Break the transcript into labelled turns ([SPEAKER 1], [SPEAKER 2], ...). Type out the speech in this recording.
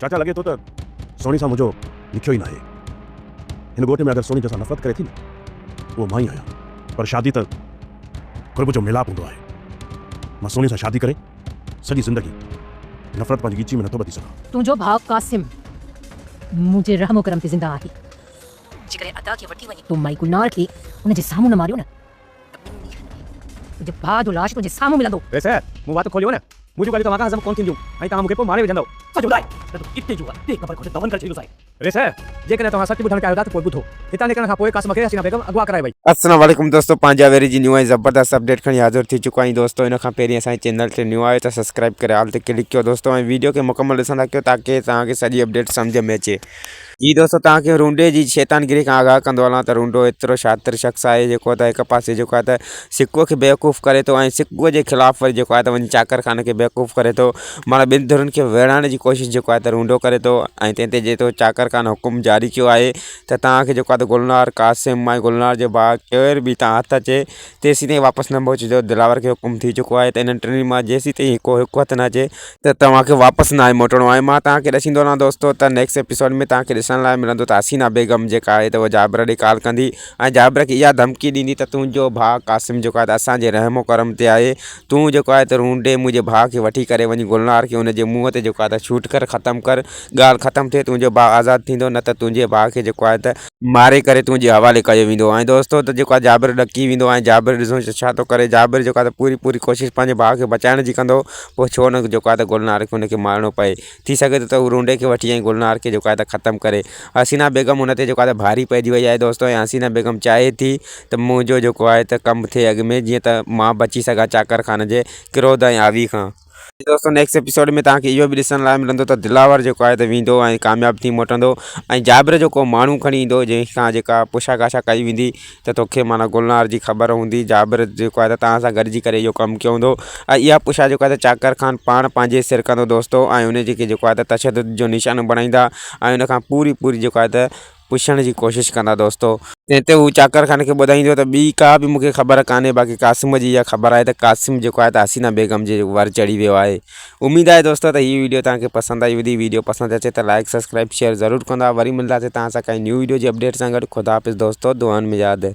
[SPEAKER 1] चाचा लगे तो सोनी सा मुझो लिखियो ही ना है। इन गोटे में अगर सोनी जैसा नफरत करे थी ना वो मां ही आया, पर शादी तक कोई मुझो मिलाप हूंदो आहे। मां सोनी सां शादी करे सॼी ज़िंदगी नफ़रत पंहिंजी ॻीची में नथो ॿधी सघां।
[SPEAKER 2] तुंहिंजो भाउ कासिम मुंहिंजे रहमो करम ते ज़िंदा आहे। जेकॾहिं अदा खे वठी वञी तूं माई गुलनार खे उनजे साम्हूं न मारियो न तुंहिंजे भाउ जो लाश तुंहिंजे साम्हूं मिलंदो।
[SPEAKER 3] वैसे मूं वात खोलियो न मुझे कल तव्हां खां हज़म कोन थींदियूं ऐं तव्हां मूंखे पोइ मारे विझंदव। सच ॿुधाए त तूं किथे जो आहे ते ख़बर खोटे दवन करे छॾींदो आहे। वैसे जेकॾहिं तव्हां सच ॿुधण चाहियो था त पोइ ॿुधो। हितां निकिरण खां पोइ कासिम खे हसीना बेगम अगवा कराए वई।
[SPEAKER 4] अस्सलाम वालेकुम दोस्तों, पंहिंजा वेरी जी न्यू ऐं ज़बरदस्त अपडेट खणी हाज़िर थी चुका आहियूं दोस्तों। इन खां पहिरीं असांजे चैनल ते न्यू आयो त सब्सक्राइब करे ऑल ते क्लिक कयो दोस्तों, ऐं वीडियो खे मुकमल ॾिसंदा कयो ताकि तव्हांखे सॼी अपडेट सम्झ में अचे। जी दोस्तों, तव्हांखे रूंडे जी शैतानगिरी खां आगाह कंदो हलां त रूंडो एतिरो शातिर शख़्स आहे जेको त हिक पासे जेको आहे त सिक्को खे बेवकूफ़ करे थो ऐं सिक्को जे ख़िलाफ़ वरी जेको आहे त वञी चाकर ख़ाने खे बेवकूफ़ करे थो। माना ॿिनि धुरनि खे विढ़ाइण जी कोशिशि जेको आहे त रूंडो करे थो ऐं तंहिं जे थो चाकर ख़ान हुकुम जारी कयो आहे त तव्हांखे जेको आहे त गुलनार कासिम ऐं गुलनार जे भाउ केर बि तव्हां हथ अचे तेसीं ताईं वापसि न पहुचिजो। दिलावर खे हुकुम थी चुको आहे त इन्हनि टिनी मां जेसीं ताईं हिकु हथु न अचे त तव्हांखे वापसि न आहे मोटिणो आहे। मां तव्हांखे ॾसींदो वञा दोस्तों त नेक्स्ट एपिसोड में तव्हांखे ॾिसण लाइ मिलंदो त हसीना बेगम जेका आहे त उहा जाबिर ॾे कॉल कंदी ऐं जाबिर खे इहा धमकी ॾींदी त तुंहिंजो भाउ कासिम जेको आहे त असांजे रहमो करम ते आहे। तूं जेको आहे त रूंडे मुंहिंजे भाउ खे वठी करे वञी गुलनार खे हुनजे मुंहं ते जेको आहे त शूट कर ख़तमु कर, ॻाल्हि ख़तमु थिए, तुंहिंजो भाउ आज़ादु थींदो, न त तुंहिंजे भाउ खे जेको आहे त मारे करे तुंहिंजे हवाले कयो वेंदो। ऐं दोस्तों त जेको आहे जाबिर ॾकी वेंदो ऐं जाबिर ॾिसो छा थो करे। जाबिर जेको आहे त पूरी कोशिशि पंहिंजे भाउ खे बचाइण जी कंदो, पोइ छो न जेको आहे त गुलनार खे हुनखे मारणो पए। थी सघे थो त हू रूंडे खे वठी ऐं गुलनार खे जेको आहे त ख़तमु करे। हसीना बेगम हुन ते जेको आहे त भारी पइजी वई आहे दोस्तों, ऐं हसीना बेगम चाहे थी त मुंहिंजो जेको आहे त कमु थिए अॻु में, जीअं त मां बची सघां चाकर ख़ान जे क्रोध ऐं आवी खां। दोस्तों नेक्स्ट एपिसोड में तव्हांखे इहो बि ॾिसण लाइ मिलंदो त दिलावर जेको आहे त वेंदो ऐं कामयाबु थी मोटंदो ऐं जाबिर जो को माण्हू खणी ईंदो जंहिंखां जेका पुछा काछा कई वेंदी त तोखे माना गुलनार जी ख़बर हूंदी। जाबिर जेको आहे त तव्हां सां गॾिजी करे इहो कमु कयो हूंदो ऐं इहा पुछा जेको आहे त चाकर ख़ान पाण पंहिंजे सिर कंदो दोस्तों, ऐं उन जेके जेको आहे त तशदुद जो निशानो बणाईंदा ऐं उनखां पूरी जेको आहे त पुछण जी कोशिशि कंदा दोस्तों। तंहिं ते हू चाकर ख़ान खे ॿुधाईंदो त ॿी का बि मूंखे ख़बर कान्हे, बाक़ी कासिम जी इहा ख़बर आहे त कासिम जेको आहे त हसीना बेगम जे वर चढ़ी वियो आहे। उमेद आहे दोस्तों त हीअ वीडियो तव्हांखे पसंदि आई हूंदी। वीडियो पसंदि अचे त लाइक सब्सक्राइब शेयर ज़रूरु कंदा। वरी मिलंदासीं तव्हां सां काई न्यू वीडियो जी अपडेट सां गॾु। ख़ुदा हाफ़िज़ दोस्तों, दुआनि में यादि।